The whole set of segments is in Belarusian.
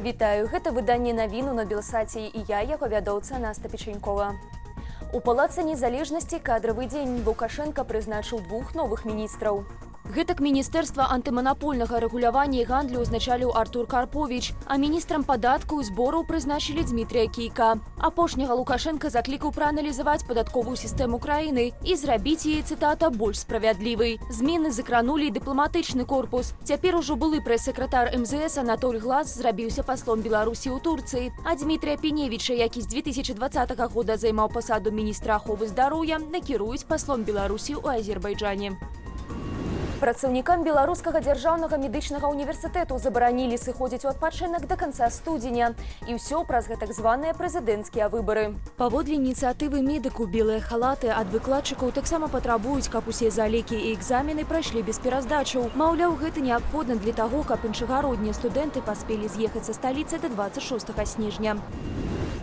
Вітаю, гэта выданне навіну на Белсаце і я, яго вядоўца Наста Печенькова. У Палацы Незалежнасці кадравы дзень Лукашенко прызначыў 2 новых міністраў. Гэтак Міністэрства антыманапольнага рэгулявання і гандлю узначаліў Артур Карпович, а міністрам падатку і збораў прызначылі Дмітрия Кійка. Апошняга Лукашенко заклікаў прааналізаваць падатковую сістэму краіны і зрабіць яе, цытата, больш справядлівай. Змены закранулі дыпламатычны корпус. Цяпер ужо былы прэс-сакратар МЗС Анатоль Глас зрабіўся паслом Беларусі ў Турцыі, а Дмітрия Пеневіча, які з 2020 года займаў пасаду міністра аховы здароўя, накіруюць паслом Беларусі ў Азербайджане. Працаўнікам Беларускага дзяржаўнага медычнага універсітэту забаранілі сыходзіць у адпачынак да канца студзеня. І ўсё праз гэтак званыя прэзідэнцкія выбары. Паводле ініцыятывы медыку белыя халаты ад выкладчыкаў таксама патрабуюць, каб усе залекі і экзамены прайшлі без пераздачаў. Маўляў, гэта неабходна для таго, каб іншагароднія студэнты паспелі з'ехаць са сталіцы да 26 снежня.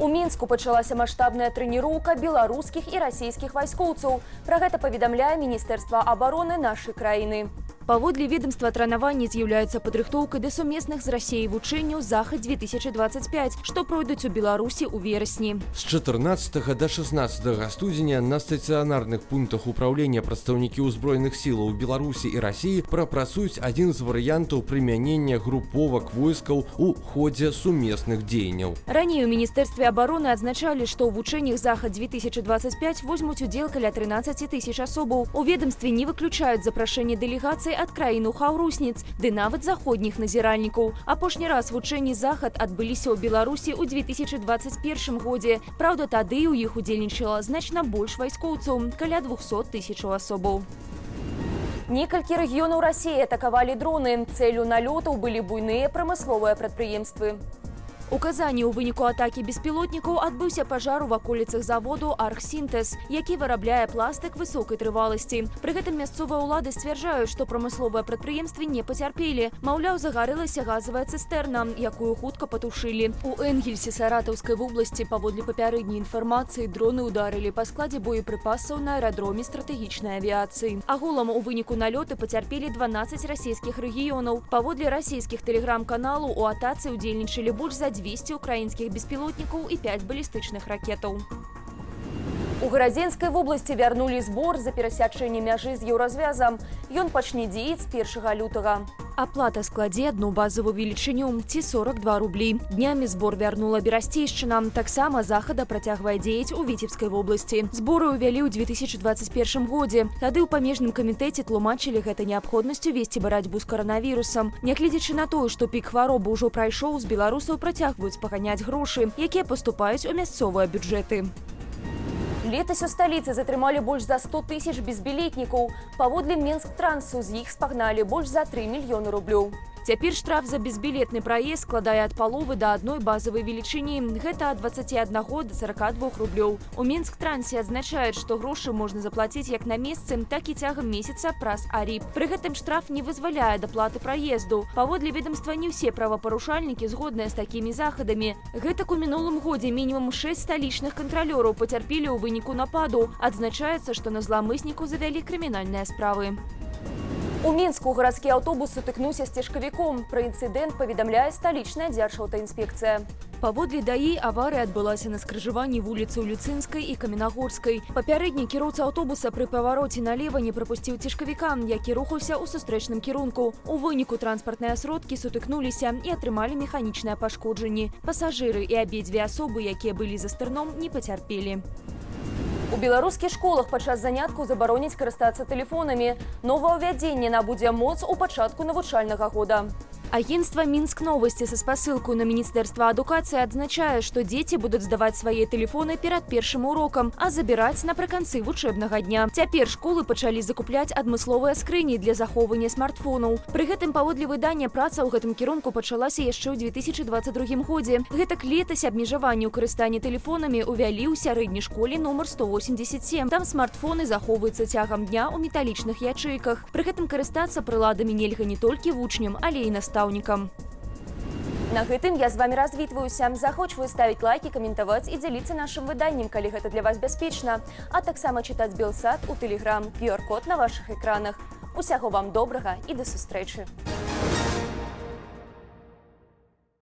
У Мінску пачалася маштабная трэніроўка беларускіх і расійскіх вайскоўцаў. Пра гэта паведамляе Міністэрства абароны нашай краіны. Паводле ведомства трэнаванні з'яўляецца падрыхтоўкай да сумесных з Расіяй вучэнняў «Захад-2025», што пройдуць у Беларусі ў верасні. З 14 до 16 студзеня на стацыянарных пунктах управлення прадстаўнікі ўзброеных сілаў Беларусі і Расіі прапрацуюць адзін з варыянтаў прымянення груповак войскаў у ходзе сумесных дзеянняў. Раней у Міністэрстве абароны адзначалі, што ў вучэннях «Захад-2025» возьмуць удзел каля 13 000 асобаў. У ведомстве не выключаюць запрашэнне дэлегацый ад краіну-хаўрусніц, ды нават заходніх назіральнікаў. Апошні раз вучэнні «Захад» адбыліся ў Беларусі ў 2021 годзе. Праўда, тады ў іх удзельнічала значна больш вайскоўцаў, каля 200 000 асобаў. Некалькі рэгіёнаў Расіі атакавалі дроны. Цэлю налётаў былі буйныя прамысловыя прадпрыемствы. У Казані ў выніку атакі беспілотнікаў адбыўся пажар у ваколіцах заводу «Архсінтэз», які вырабляе пластык высокай трываласці. Пры гэтым мясцовыя ўлады сцвярджаюць, што прамысловыя прадпрыемствы не пацярпелі. Маўляў, загарэлася газавая цыстэрна, якую хутка патушылі. У Энгельсе Саратаўскай вобласці, паводле папярэдняй інфармацыі, дроны ўдарылі па складзе боепрыпасаў на аэрадроме стратэгічнай авіяцыі. Агулам у выніку налёты пацярпелі 12 расійскіх рэгіёнаў. Паводле расійскіх тэлеграм-каналаў у атацы ўдзельнічалі больш за 200 украінскіх беспілотнікаў і 5 балістычных ракетаў. У Гарадзенскай вобласці вярнулі збор за перасячэнне мяжы з еўразвязам. Ён пачне дзеяць з 1 лютага. Аплата складзе адну базовую велічыню, ці 42 рублі. Днямі збор вярнула Берасцейшчына. Таксама захада працягвае дзеяць у Віцебскай вобласці. Зборы ўвялі ў 2021 годзе. Тады ў памежным камітэце тлумачылі гэта неабходнасцю весці барацьбу з каранавірусам. Нягледзячы на тое, што пік хваробы ўжо прайшоў, з беларусаў працягваюць паганяць грошы, якія паступаюць у мясцовыя бюджэты. Летась у сталіцы затрымалі больш за 100 000 безбілетнікаў. Паводле Мінск-трансу з іх спагналі больш за 3 мільёны рублёў. Цяпер штраф за безбілетны праезд складае ад паловы да адной базавай велічыні. Гэта ад 21 до 42 рублёў. У Мінск-трансе адзначаюць, што грошы можна заплаціць як на месцы, так і цягам месяца праз АРІП. Пры гэтым штраф не вызваляе даплаты праезду. Паводле ведомства не ўсе правапарушальнікі згодныя з такімі захадамі. Гэтак у мінулым годзе мінімум 6 сталічных кантралёраў пацярпелі ў выніку нападу. Адзначаецца, што на зламыснікаў завялі крымінальныя справы. У Мінску гарадскі аўтобус сутыкнуўся з цяжкавіком. Пра інцыдэнт паведамляе сталічная дзяржаўтаінспекцыя. Паводле ДАІ аварыя адбылася на скрыжаванні вуліцаў Люцынскай і Каменагорскай. Папярэдні кіроўца аўтобуса пры павароце налева не прапусціў цяжкавіка, які рухаўся ў сустрэчным кірунку. У выніку транспартныя сродкі сутыкнуліся і атрымалі механічныя пашкоджанні. Пасажыры і абедзве асобы, якія былі за стырном, не пацярпелі. У беларускіх школах падчас заняткаў забароняць карыстацца тэлефонамі. Новаўвядзенне набудзе моц у пачатку навучальнага года. Агентство «Минск новости» со спасылкой на Министерство адукации адзначае, что дети будут сдавать свои телефоны перед первым уроком, а забирать напрыканцы вучэбнага дня. Цяпер школы пачалі закупляць адмысловыя скрыні для захоўвання смартфонаў. Пры гэтым паводле выдання праца ў гэтым кірунку пачалася яшчэ ў 2022 годзе. Гэтак летась абмежаванне ў карыстанні тэлефонамі ўвялі ў сярэдняй школе номер 187. Там смартфоны захоўваюцца цягам дня ў металічных ячэйках. Пры гэтым карыстацца прыладамі нельга не толькі вучням, але і настаўнікам. На гэтым я з вами развітваюся. Захочваю ставіць лайки, каментаваць і дзяліцца нашым выданнем, калі гэта для вас бяспечна. А таксама чытаць Белсат у Тэлеграм, QR-код на вашых экранах. Усяго вам добрага і да сустрэчы.